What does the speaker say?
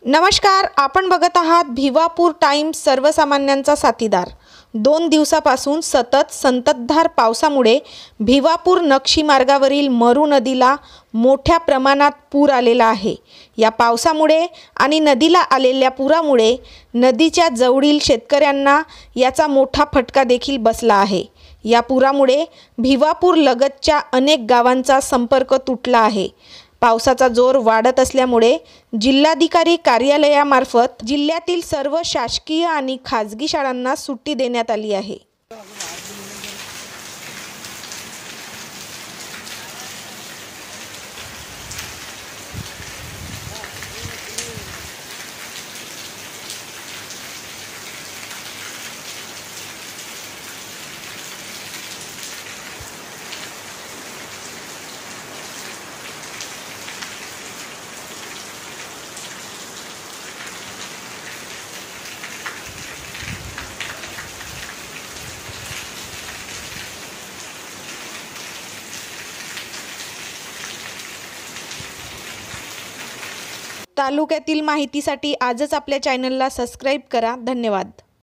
नमस्कार, आपण बघत आहात भिवापूर टाइम्स सर्वसामान्यांचा साथीदार। 2 दिवसापासून सतत संततधार पावसामुळे भिवापूर नक्षी मार्गावरील मरू नदीला मोठ्या प्रमाणात पूर आलेला आहे। या पावसामुळे आणि नदीला आलेल्या पुरामुळे नदीच्या जवळील शेतकऱ्यांना याचा मोठा फटका देखील बसला आहे। या पुरामुळे भिवापूर लगतच्या अनेक गावांचा संपर्क तुटला आहे। पावसाचा जोर वाढत असल्यामुळे जिल्हाधिकारी कार्यालयामार्फत जिल्ह्यातील सर्व शासकीय आणि खाजगी शाळांना सुट्टी देण्यात आली आहे। तालुक्यातील माहितीसाठी आजच आपल्या चॅनलला सबस्क्राइब करा। धन्यवाद।